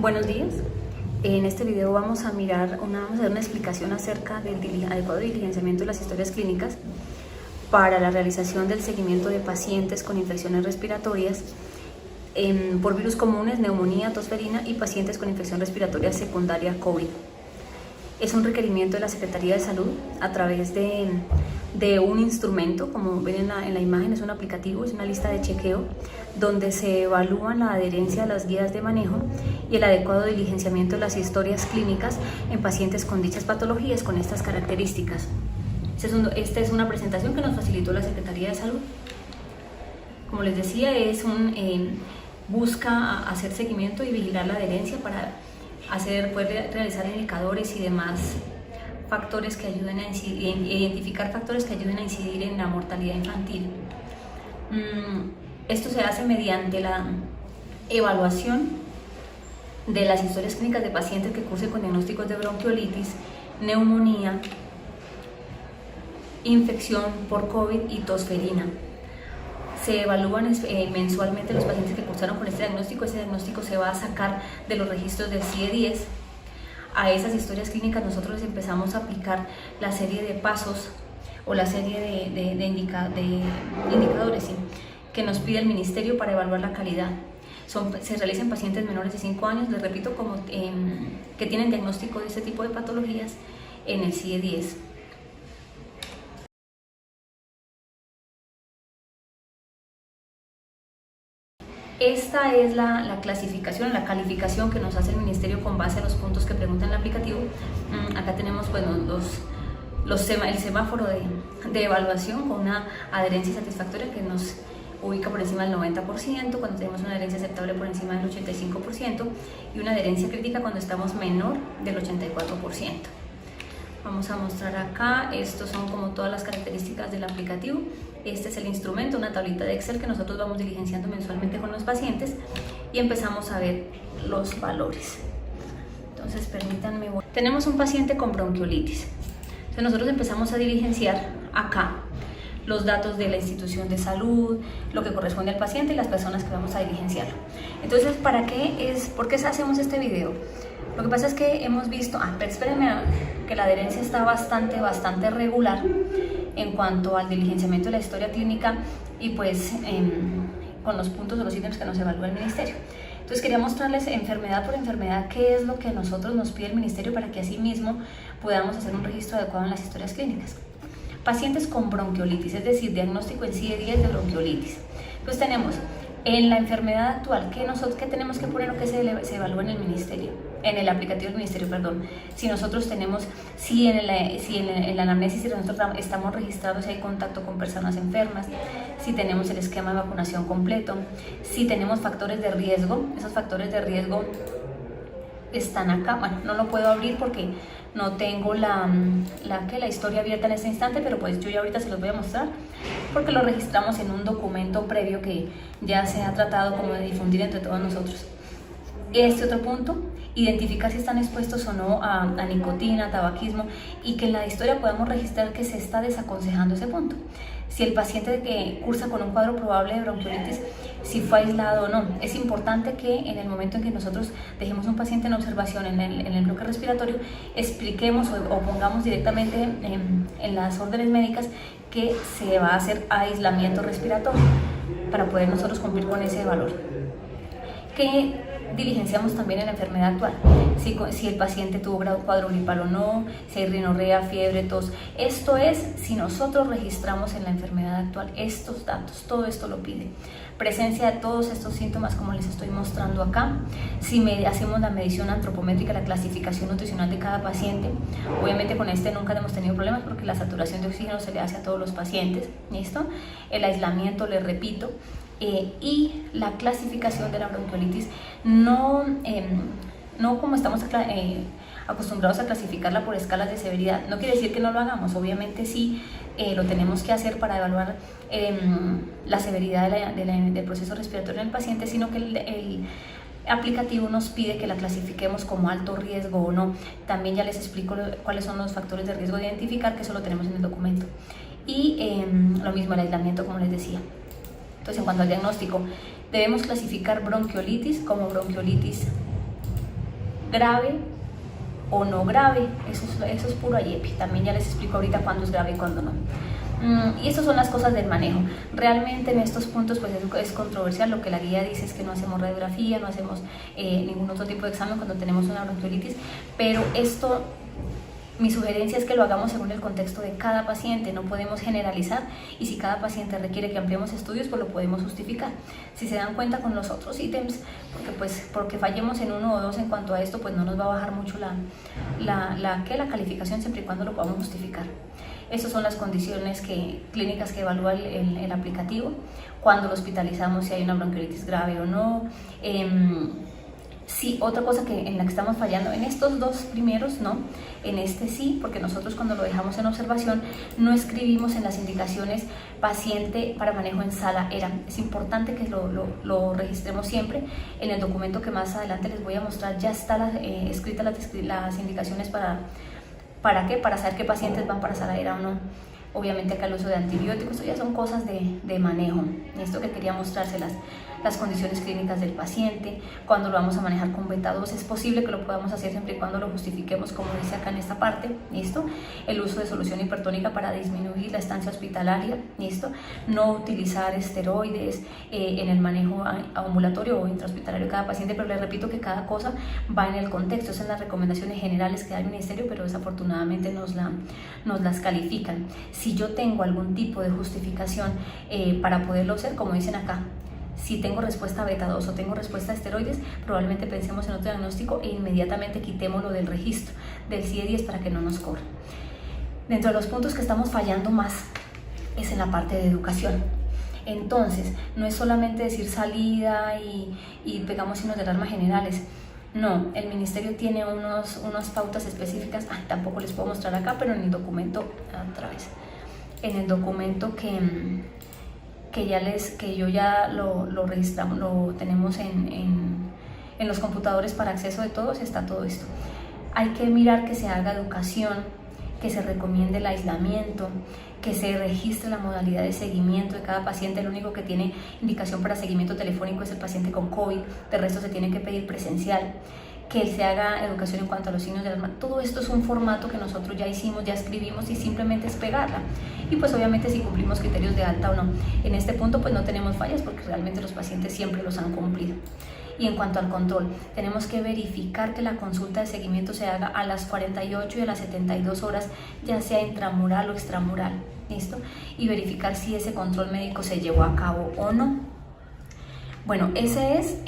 Buenos días. En este video vamos a hacer una explicación acerca del adecuado diligenciamiento de las historias clínicas para la realización del seguimiento de pacientes con infecciones respiratorias por virus comunes, neumonía, tosferina y pacientes con infección respiratoria secundaria COVID. Es un requerimiento de la Secretaría de Salud a través de un instrumento, como ven en la imagen, es un aplicativo, es una lista de chequeo donde se evalúa la adherencia a las guías de manejo y el adecuado diligenciamiento de las historias clínicas en pacientes con dichas patologías con estas características. Esta es una presentación que nos facilitó la Secretaría de Salud. Como les decía, busca hacer seguimiento y vigilar la adherencia para poder realizar indicadores y demás factores que ayuden a identificar factores que ayuden a incidir en la mortalidad infantil. Esto se hace mediante la evaluación de las historias clínicas de pacientes que cursen con diagnósticos de bronquiolitis, neumonía, infección por COVID y tosferina. Se evalúan mensualmente los pacientes que cursaron con este diagnóstico. Ese diagnóstico se va a sacar de los registros del CIE-10. A esas historias clínicas nosotros empezamos a aplicar la serie de pasos o la serie de indicadores que nos pide el Ministerio para evaluar la calidad. Se realizan pacientes menores de 5 años, les repito, que tienen diagnóstico de este tipo de patologías en el CIE-10. Esta es la clasificación, la calificación que nos hace el Ministerio con base a los puntos que pregunta en el aplicativo. Acá tenemos el semáforo de evaluación con una adherencia satisfactoria que nos ubica por encima del 90%, cuando tenemos una adherencia aceptable por encima del 85% y una adherencia crítica cuando estamos menor del 84%. Vamos a mostrar acá, estos son como todas las características del aplicativo. Este es el instrumento, una tablita de Excel que nosotros vamos diligenciando mensualmente con los pacientes y empezamos a ver los valores. Entonces, permítanme. Tenemos un paciente con bronquiolitis. Entonces, nosotros empezamos a diligenciar acá los datos de la institución de salud, lo que corresponde al paciente y las personas que vamos a diligenciar. Entonces, ¿por qué hacemos este video? Lo que pasa es que hemos visto, pero espérenme, que la adherencia está bastante regular en cuanto al diligenciamiento de la historia clínica y pues con los puntos o los ítems que nos evalúa el Ministerio. Entonces quería mostrarles enfermedad por enfermedad qué es lo que nosotros nos pide el Ministerio para que así mismo podamos hacer un registro adecuado en las historias clínicas. Pacientes con bronquiolitis, es decir, diagnóstico en CIE-10 de bronquiolitis. Entonces tenemos en la enfermedad actual, ¿qué tenemos que poner o qué se evalúa en el Ministerio? En el aplicativo del Ministerio, perdón. Si nosotros tenemos, si en la anamnesis nosotros estamos registrados, si hay contacto con personas enfermas, si tenemos el esquema de vacunación completo, si tenemos factores de riesgo, esos factores de riesgo están acá. Bueno, no lo puedo abrir porque no tengo la historia abierta en este instante, pero pues yo ya ahorita se los voy a mostrar porque lo registramos en un documento previo que ya se ha tratado como de difundir entre todos nosotros. Este otro punto, identificar si están expuestos o no a nicotina, tabaquismo y que en la historia podamos registrar que se está desaconsejando ese punto. Si el paciente que cursa con un cuadro probable de bronquiolitis, si fue aislado o no. Es importante que en el momento en que nosotros dejemos un paciente en observación en el bloque respiratorio, expliquemos o pongamos directamente en las órdenes médicas que se va a hacer aislamiento respiratorio para poder nosotros cumplir con ese valor. Que diligenciamos también en la enfermedad actual, si el paciente tuvo cuadro gripal o no, si hay rinorrea, fiebre, tos. Esto es si nosotros registramos en la enfermedad actual estos datos, todo esto lo pide. Presencia de todos estos síntomas como les estoy mostrando acá, si hacemos la medición antropométrica, la clasificación nutricional de cada paciente. Obviamente con este nunca hemos tenido problemas porque la saturación de oxígeno se le hace a todos los pacientes, ¿listo? El aislamiento, les repito. Y la clasificación de la bronquiolitis no como estamos acostumbrados a clasificarla por escalas de severidad. No quiere decir que no lo hagamos, obviamente sí lo tenemos que hacer para evaluar la severidad del proceso respiratorio en el paciente, sino que el aplicativo nos pide que la clasifiquemos como alto riesgo o no. También ya les explico cuáles son los factores de riesgo de identificar, que eso lo tenemos en el documento. Y lo mismo el aislamiento, como les decía. Entonces, en cuanto al diagnóstico, debemos clasificar bronquiolitis como bronquiolitis grave o no grave, eso es puro IEPI. También ya les explico ahorita cuándo es grave y cuándo no. Y estas son las cosas del manejo. Realmente en estos puntos pues es controversial. Lo que la guía dice es que no hacemos radiografía, no hacemos ningún otro tipo de examen cuando tenemos una bronquiolitis, pero esto, mi sugerencia es que lo hagamos según el contexto de cada paciente. No podemos generalizar, y si cada paciente requiere que ampliemos estudios, pues lo podemos justificar. Si se dan cuenta con los otros ítems, porque fallemos en uno o dos en cuanto a esto, pues no nos va a bajar mucho la calificación, siempre y cuando lo podamos justificar. Estas son las condiciones clínicas que evalúa el aplicativo, cuando lo hospitalizamos, si hay una bronquiolitis grave o no. Sí, otra cosa en la que estamos fallando, en estos dos primeros no, en este sí, porque nosotros cuando lo dejamos en observación no escribimos en las indicaciones paciente para manejo en sala ERA. Es importante que lo registremos siempre. En el documento que más adelante les voy a mostrar ya está escritas las indicaciones ¿para qué? Para saber qué pacientes van para sala ERA o no. Obviamente acá el uso de antibióticos, esto ya son cosas de manejo. Esto que quería mostrárselas, las condiciones clínicas del paciente, cuando lo vamos a manejar con beta 2, es posible que lo podamos hacer siempre y cuando lo justifiquemos, como dice acá en esta parte, ¿listo? El uso de solución hipertónica para disminuir la estancia hospitalaria, ¿listo? No utilizar esteroides en el manejo ambulatorio o intrahospitalario de cada paciente, pero les repito que cada cosa va en el contexto. Esas son las recomendaciones generales que da el ministerio, pero desafortunadamente nos las califican. Si yo tengo algún tipo de justificación para poderlo hacer, como dicen acá, si tengo respuesta a beta 2 o tengo respuesta a esteroides, probablemente pensemos en otro diagnóstico e inmediatamente quitémoslo del registro del CIE-10 para que no nos cobre. Dentro de los puntos que estamos fallando más es en la parte de educación. Entonces, no es solamente decir salida y pegamos signos de alarma generales. No, el ministerio tiene unas pautas específicas. Tampoco les puedo mostrar acá, pero en el documento, otra vez, en el documento que yo ya lo registramos, lo tenemos en los computadores para acceso de todos, está todo esto. Hay que mirar que se haga educación, que se recomiende el aislamiento, que se registre la modalidad de seguimiento de cada paciente. El único que tiene indicación para seguimiento telefónico es el paciente con COVID, de resto se tiene que pedir presencial. Que se haga educación en cuanto a los signos de alarma. Todo esto es un formato que nosotros ya hicimos, ya escribimos, y simplemente es pegarla. Y pues obviamente si cumplimos criterios de alta o no. En este punto pues no tenemos fallas porque realmente los pacientes siempre los han cumplido. Y en cuanto al control, tenemos que verificar que la consulta de seguimiento se haga a las 48 y a las 72 horas, ya sea intramural o extramural, ¿listo? Y verificar si ese control médico se llevó a cabo o no. Bueno, esa es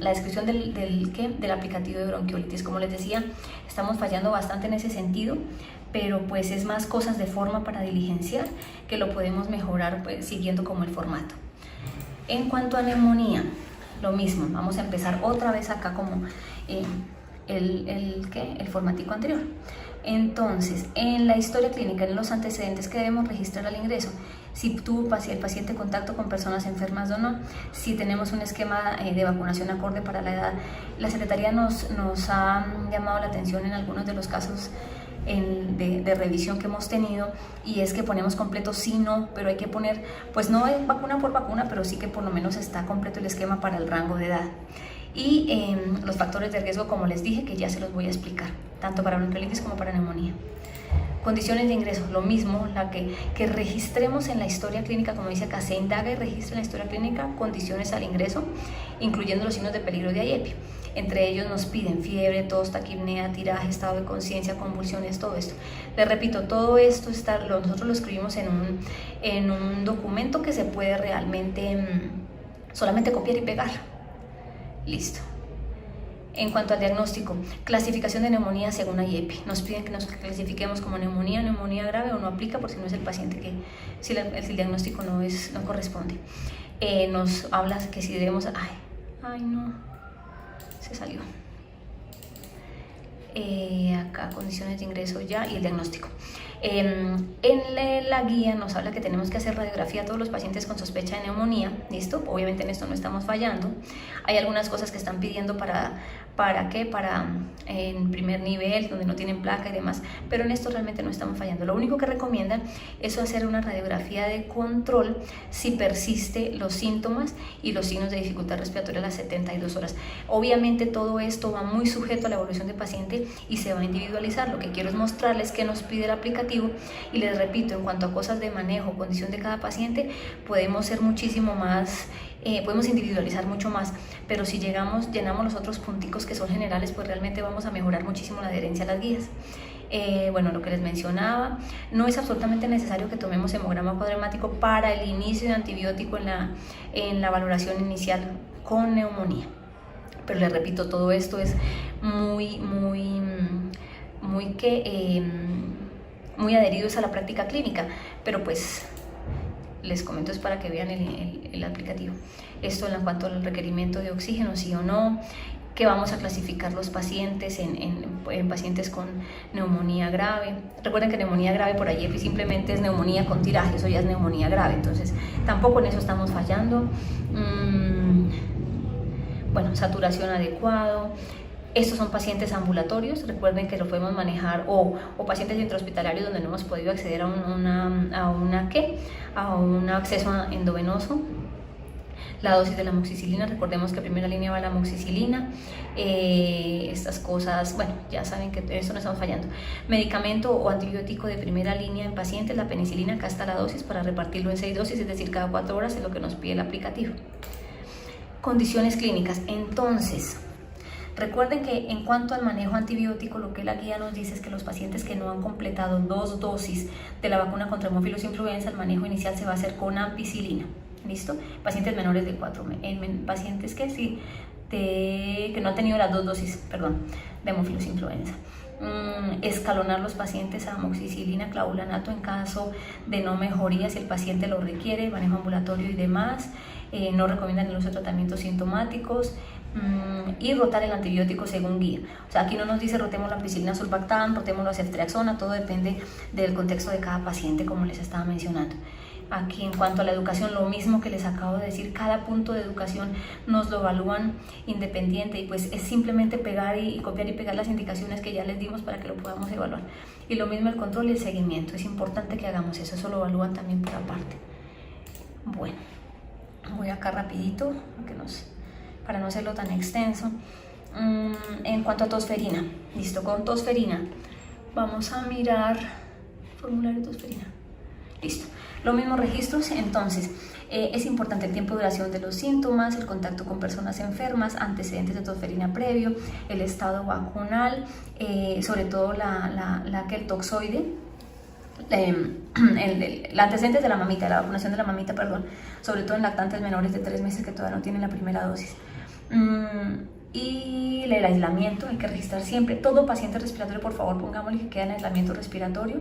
la descripción del aplicativo de bronquiolitis. Como les decía, estamos fallando bastante en ese sentido, pero pues es más cosas de forma para diligenciar que lo podemos mejorar pues, siguiendo como el formato. En cuanto a neumonía, lo mismo. Vamos a empezar otra vez acá como el formatico anterior. Entonces, en la historia clínica, en los antecedentes que debemos registrar al ingreso, si tuvo el paciente contacto con personas enfermas o no, si tenemos un esquema de vacunación acorde para la edad. La Secretaría nos ha llamado la atención en algunos de los casos de revisión que hemos tenido, y es que ponemos completo sí, no, pero hay que poner, pues no es vacuna por vacuna, pero sí que por lo menos está completo el esquema para el rango de edad. Y los factores de riesgo, como les dije, que ya se los voy a explicar, tanto para bronquiolitis como para neumonía. Condiciones de ingreso, lo mismo, que registremos en la historia clínica, como dice acá, se indaga y registra en la historia clínica condiciones al ingreso, incluyendo los signos de peligro de IEPI. Entre ellos nos piden fiebre, tos, taquipnea, tiraje, estado de conciencia, convulsiones, todo esto. Les repito, todo esto nosotros lo escribimos en un documento que se puede realmente solamente copiar y pegar. Listo. En cuanto al diagnóstico, clasificación de neumonía según IEPI. Nos piden que nos clasifiquemos como neumonía grave o no aplica, por si no es el paciente si el diagnóstico no corresponde. Nos habla que si debemos... Ay no, se salió. Acá condiciones de ingreso ya y el diagnóstico. En la guía nos habla que tenemos que hacer radiografía a todos los pacientes con sospecha de neumonía, ¿listo? Obviamente en esto no estamos fallando. Hay algunas cosas que están pidiendo para en primer nivel, donde no tienen placa y demás, pero en esto realmente no estamos fallando. Lo único que recomiendan es hacer una radiografía de control si persiste los síntomas y los signos de dificultad respiratoria a las 72 horas. Obviamente todo esto va muy sujeto a la evolución del paciente y se va a individualizar. Lo que quiero es mostrarles qué nos pide el aplicativo, y les repito, en cuanto a cosas de manejo, condición de cada paciente, podemos ser muchísimo más, podemos individualizar mucho más, pero si llenamos los otros punticos que son generales, pues realmente vamos a mejorar muchísimo la adherencia a las guías. Bueno, lo que les mencionaba, no es absolutamente necesario que tomemos hemograma cuadremático para el inicio de antibiótico en la valoración inicial con neumonía. Pero les repito, todo esto es muy adheridos a la práctica clínica, pero pues les comento es para que vean el aplicativo. Esto en cuanto al requerimiento de oxígeno, sí o no, que vamos a clasificar los pacientes en pacientes con neumonía grave. Recuerden que neumonía grave por allí simplemente es neumonía con tiraje, eso ya es neumonía grave, entonces tampoco en eso estamos fallando. Bueno, saturación adecuado. Estos son pacientes ambulatorios, recuerden que lo podemos manejar, o pacientes intrahospitalarios donde no hemos podido acceder a un acceso endovenoso. La dosis de la amoxicilina, recordemos que primera línea va la amoxicilina. Estas cosas, bueno, ya saben que eso no estamos fallando. Medicamento o antibiótico de primera línea en pacientes, la penicilina, acá está la dosis para repartirlo en 6 dosis, es decir, cada 4 horas es lo que nos pide el aplicativo. Condiciones clínicas, entonces, recuerden que en cuanto al manejo antibiótico, lo que la guía nos dice es que los pacientes que no han completado 2 dosis de la vacuna contra hemófilos influenza, el manejo inicial se va a hacer con ampicilina. ¿Listo? Pacientes menores de 4 meses, pacientes que sí, que no han tenido las 2 dosis, de hemófilos influenza. Escalonar los pacientes a amoxicilina, clavulanato en caso de no mejoría, si el paciente lo requiere, manejo ambulatorio y demás. No recomiendan el uso de tratamientos sintomáticos. Y rotar el antibiótico según guía. O sea, aquí no nos dice rotemos la ampicilina sulbactam, rotemos la ceftriaxona, todo depende del contexto de cada paciente, como les estaba mencionando. Aquí en cuanto a la educación, lo mismo que les acabo de decir, cada punto de educación nos lo evalúan independiente y pues es simplemente pegar y copiar y pegar las indicaciones que ya les dimos para que lo podamos evaluar. Y lo mismo el control y el seguimiento, es importante que hagamos eso lo evalúan también por aparte. Bueno, voy acá rapidito para no hacerlo tan extenso. En cuanto a tosferina, listo, con tosferina vamos a mirar formulario de tosferina, listo. Los mismos registros, entonces, es importante el tiempo de duración de los síntomas, el contacto con personas enfermas, antecedentes de tosferina previo, el estado vacunal, sobre todo el toxoide, antecedentes de la mamita, la vacunación de la mamita, sobre todo en lactantes menores de 3 meses que todavía no tienen la primera dosis. Y el aislamiento, hay que registrar siempre. Todo paciente respiratorio, por favor, pongámosle que queda en aislamiento respiratorio.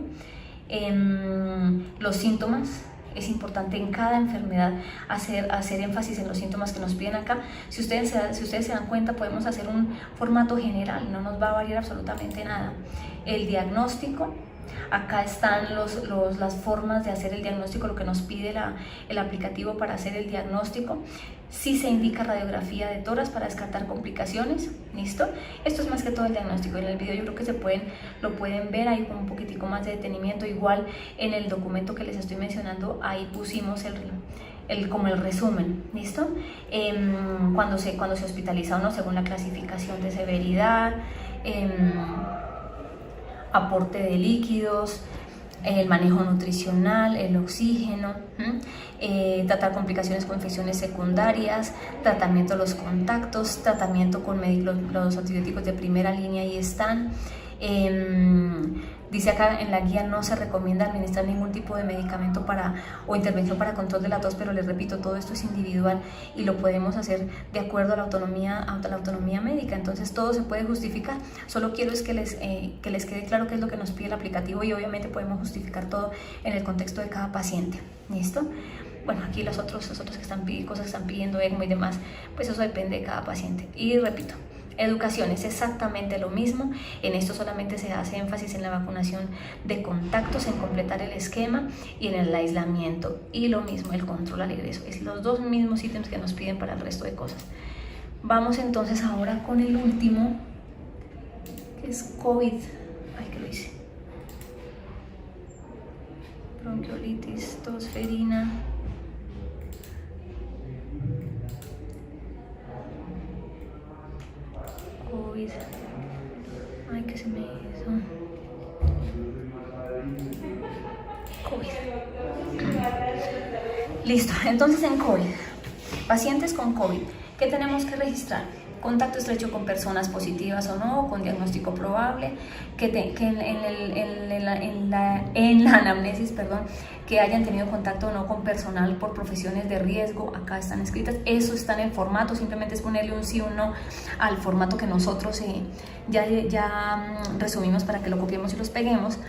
Los síntomas, es importante en cada enfermedad hacer énfasis en los síntomas que nos piden acá. Si ustedes se dan cuenta, podemos hacer un formato general, no nos va a variar absolutamente nada. El diagnóstico, acá están las formas de hacer el diagnóstico, lo que nos pide el aplicativo para hacer el diagnóstico. Sí se indica radiografía de tórax para descartar complicaciones, ¿listo? Esto es más que todo el diagnóstico. En el video yo creo que lo pueden ver ahí con un poquitico más de detenimiento. Igual en el documento que les estoy mencionando, ahí pusimos como el resumen, ¿listo? Cuando se hospitaliza o no, según la clasificación de severidad, aporte de líquidos, el manejo nutricional, el oxígeno, tratar complicaciones con infecciones secundarias, tratamiento de los contactos, tratamiento con los antibióticos de primera línea, ahí están. Dice acá en la guía no se recomienda administrar ningún tipo de medicamento o intervención para control de la tos, pero les repito, todo esto es individual y lo podemos hacer de acuerdo a la autonomía médica, entonces todo se puede justificar. Solo quiero es que les quede claro qué es lo que nos pide el aplicativo y obviamente podemos justificar todo en el contexto de cada paciente. ¿Listo? Bueno, aquí los otros que cosas que están pidiendo ECMO y demás, pues eso depende de cada paciente. Y repito, Educación es exactamente lo mismo. En esto solamente se hace énfasis en la vacunación de contactos, en completar el esquema y en el aislamiento. Y lo mismo, el control al ingreso. Es los dos mismos ítems que nos piden para el resto de cosas. Vamos entonces ahora con el último, que es COVID. Ay, que lo hice. Bronquiolitis, tosferina. COVID. Ay, que se me hizo. COVID. Listo, entonces en COVID, pacientes con COVID, ¿qué tenemos que registrar? Contacto estrecho con personas positivas o no, con diagnóstico probable, en la anamnesis, que hayan tenido contacto o no con personal por profesiones de riesgo, acá están escritas, eso está en el formato, simplemente es ponerle un sí o un no al formato que nosotros ya resumimos para que lo copiemos y los peguemos.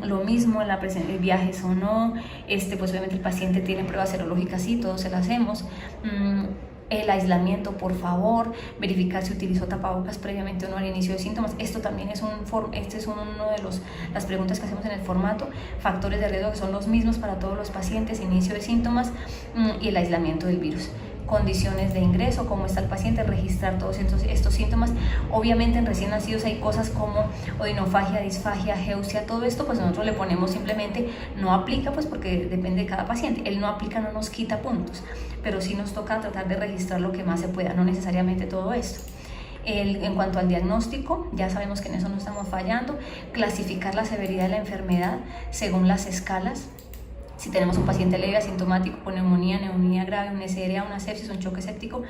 Lo mismo en la presencia de viajes o no, pues obviamente el paciente tiene pruebas serológicas, sí, todos se las hacemos. El aislamiento, por favor, verificar si utilizó tapabocas previamente o no al inicio de síntomas. Esto también es uno de las preguntas que hacemos en el formato. Factores de riesgo que son los mismos para todos los pacientes, inicio de síntomas y el aislamiento del virus. Condiciones de ingreso, cómo está el paciente, registrar todos estos síntomas. Obviamente en recién nacidos hay cosas como odinofagia, disfagia, geusia, todo esto pues nosotros le ponemos simplemente no aplica, pues porque depende de cada paciente. El no aplica no nos quita puntos, pero sí nos toca tratar de registrar lo que más se pueda, no necesariamente todo esto. En cuanto al diagnóstico, ya sabemos que en eso no estamos fallando. Clasificar la severidad de la enfermedad según las escalas. Si tenemos un paciente leve asintomático con neumonía grave, una SRA, una sepsis, un choque séptico,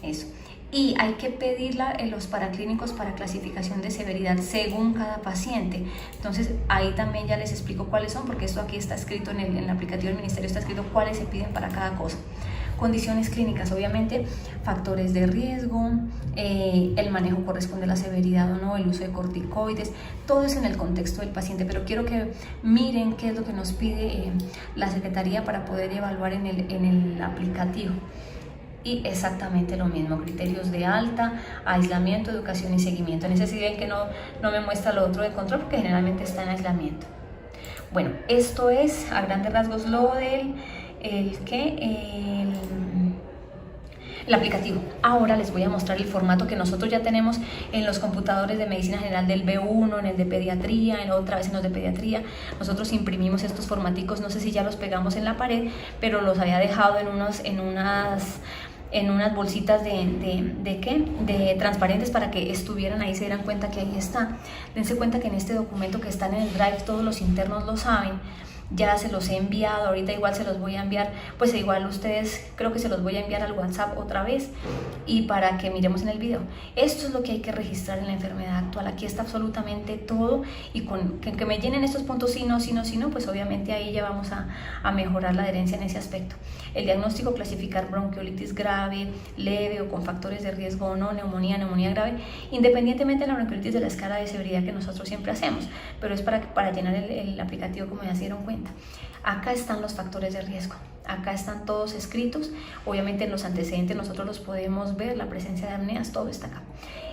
eso. Y hay que pedir los paraclínicos para clasificación de severidad según cada paciente. Entonces ahí también ya les explico cuáles son, porque esto aquí está escrito en el aplicativo del ministerio, está escrito cuáles se piden para cada cosa. Condiciones clínicas, obviamente, factores de riesgo, el manejo corresponde a la severidad o no, el uso de corticoides, todo eso en el contexto del paciente, pero quiero que miren qué es lo que nos pide la Secretaría para poder evaluar en el aplicativo. Y exactamente lo mismo, criterios de alta, aislamiento, educación y seguimiento. En ese sí ven que no me muestra lo otro de control porque generalmente está en aislamiento. Bueno, esto es a grandes rasgos lo del el aplicativo. Ahora les voy a mostrar el formato que nosotros ya tenemos en los computadores de medicina general del B1, en el de pediatría, en otra vez en los de pediatría. Nosotros imprimimos estos formaticos, no sé si ya los pegamos en la pared, pero los había dejado en unas bolsitas de transparentes para que estuvieran ahí, se dieran cuenta que ahí está. Dense cuenta que en este documento que están en el Drive, todos los internos lo saben. Ya se los he enviado, ahorita igual se los voy a enviar, pues igual ustedes creo que se los voy a enviar al WhatsApp otra vez y para que miremos en el video. Esto es lo que hay que registrar en la enfermedad actual, aquí está absolutamente todo y con que me llenen estos puntos sí, no, pues obviamente ahí ya vamos a mejorar la adherencia en ese aspecto. El diagnóstico, clasificar bronquiolitis grave, leve o con factores de riesgo o no, neumonía grave, independientemente de la bronquiolitis de la escala de severidad que nosotros siempre hacemos, pero es para llenar el aplicativo como ya se dieron cuenta. Acá están los factores de riesgo, acá están todos escritos, obviamente en los antecedentes nosotros los podemos ver, la presencia de apneas, todo está acá.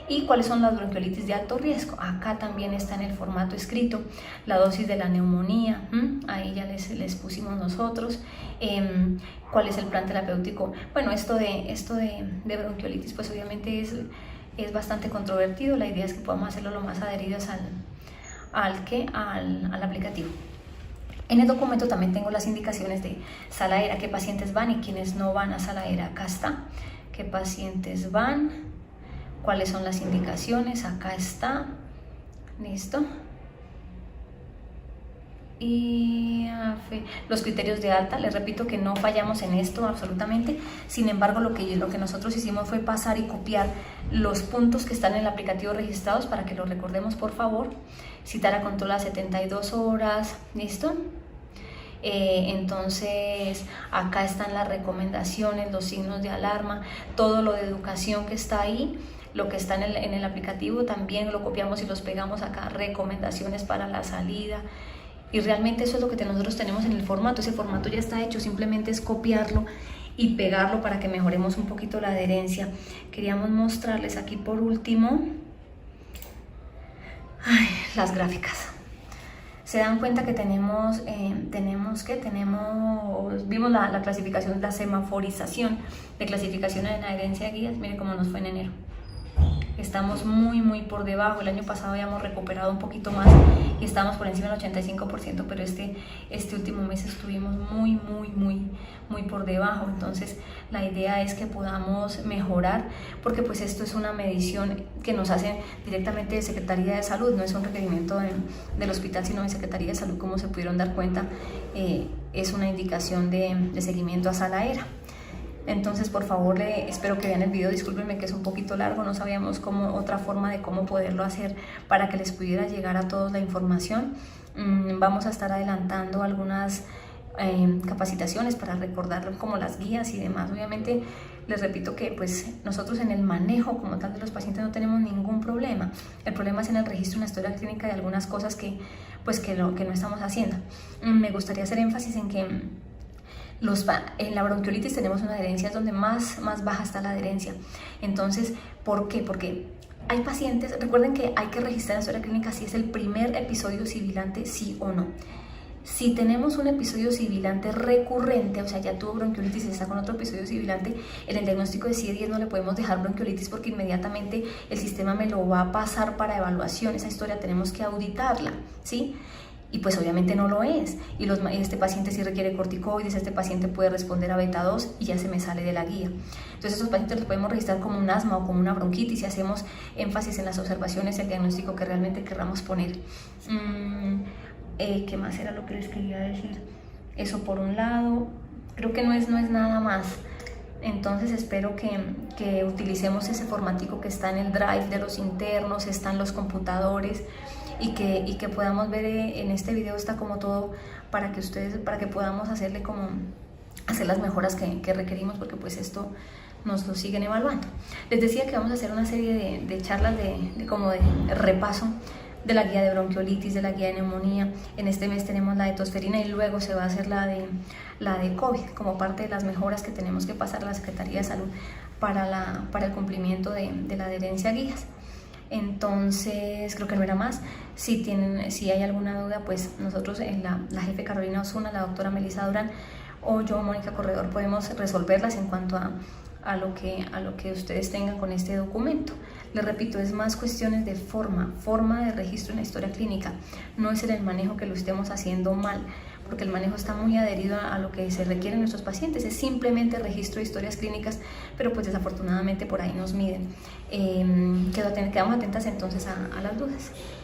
¿Y cuáles son las bronquiolitis de alto riesgo? Acá también está en el formato escrito, la dosis de la neumonía, ahí ya les pusimos nosotros, cuál es el plan terapéutico. Bueno, esto de bronquiolitis pues obviamente es bastante controvertido, la idea es que podamos hacerlo lo más adheridos al aplicativo. En el documento también tengo las indicaciones de sala aérea, qué pacientes van y quiénes no van a sala aérea. Acá está, qué pacientes van, cuáles son las indicaciones, acá está, listo. Y los criterios de alta, les repito que no fallamos en esto absolutamente, sin embargo lo que nosotros hicimos fue pasar y copiar los puntos que están en el aplicativo registrados para que los recordemos por favor. Citar a control a 72 horas, ¿listo? Entonces acá están las recomendaciones, los signos de alarma, todo lo de educación que está ahí, lo que está en el aplicativo también lo copiamos y los pegamos acá, recomendaciones para la salida. Y realmente eso es lo que nosotros tenemos en el formato, ese formato ya está hecho, simplemente es copiarlo y pegarlo para que mejoremos un poquito la adherencia. Queríamos mostrarles aquí por último las gráficas. Se dan cuenta que vimos la clasificación, la semaforización de clasificación en adherencia de guías. Miren cómo nos fue en enero. Estamos muy por debajo. El año pasado habíamos recuperado un poquito más y estábamos por encima del 85%, pero este último mes estuvimos muy por debajo. Entonces la idea es que podamos mejorar, porque pues esto es una medición que nos hacen directamente de Secretaría de Salud, no es un requerimiento del hospital, sino de Secretaría de Salud. Como se pudieron dar cuenta, es una indicación de seguimiento a sala ERA. Entonces, por favor, espero que vean el video. Discúlpenme que es un poquito largo, no sabíamos otra forma de cómo poderlo hacer para que les pudiera llegar a todos la información. Vamos a estar adelantando algunas capacitaciones para recordar como las guías y demás. Obviamente, les repito que pues nosotros en el manejo como tal de los pacientes no tenemos ningún problema. El problema es en el registro, en la historia clínica de algunas cosas que no estamos haciendo. Me gustaría hacer énfasis en que en la bronquiolitis tenemos una adherencia donde más baja está la adherencia. Entonces, ¿por qué? Porque hay pacientes, recuerden que hay que registrar en la historia clínica si es el primer episodio sibilante, sí o no. Si tenemos un episodio sibilante recurrente, o sea, ya tuvo bronquiolitis y está con otro episodio sibilante, en el diagnóstico de CIE-10 no le podemos dejar bronquiolitis porque inmediatamente el sistema me lo va a pasar para evaluación. Esa historia tenemos que auditarla, ¿sí? Y pues obviamente no lo es, y este paciente sí requiere corticoides, este paciente puede responder a beta 2 y ya se me sale de la guía. Entonces estos pacientes los podemos registrar como un asma o como una bronquitis y hacemos énfasis en las observaciones, el diagnóstico que realmente querramos poner. ¿Qué más era lo que les quería decir? Eso por un lado, creo que no es nada más. Entonces espero que utilicemos ese formatico que está en el drive de los internos, está en los computadores, y que podamos ver en este video. Está como todo para que podamos hacer las mejoras que requerimos, porque pues esto nos lo siguen evaluando. Les decía que vamos a hacer una serie de charlas de repaso de la guía de bronquiolitis, de la guía de neumonía. En este mes tenemos la de tosferina y luego se va a hacer la de COVID, como parte de las mejoras que tenemos que pasar a la Secretaría de Salud para el cumplimiento de la adherencia a guías. Entonces creo que no era más. Si hay alguna duda, pues nosotros, la jefe Carolina Osuna, la doctora Melissa Durán o yo, Mónica Corredor, podemos resolverlas en cuanto a lo que ustedes tengan con este documento. Les repito, es más cuestiones de forma de registro en la historia clínica. No es en el manejo que lo estemos haciendo mal, porque el manejo está muy adherido a lo que se requiere en nuestros pacientes. Es simplemente registro de historias clínicas, pero pues desafortunadamente por ahí nos miden. Quedamos atentas entonces a las dudas.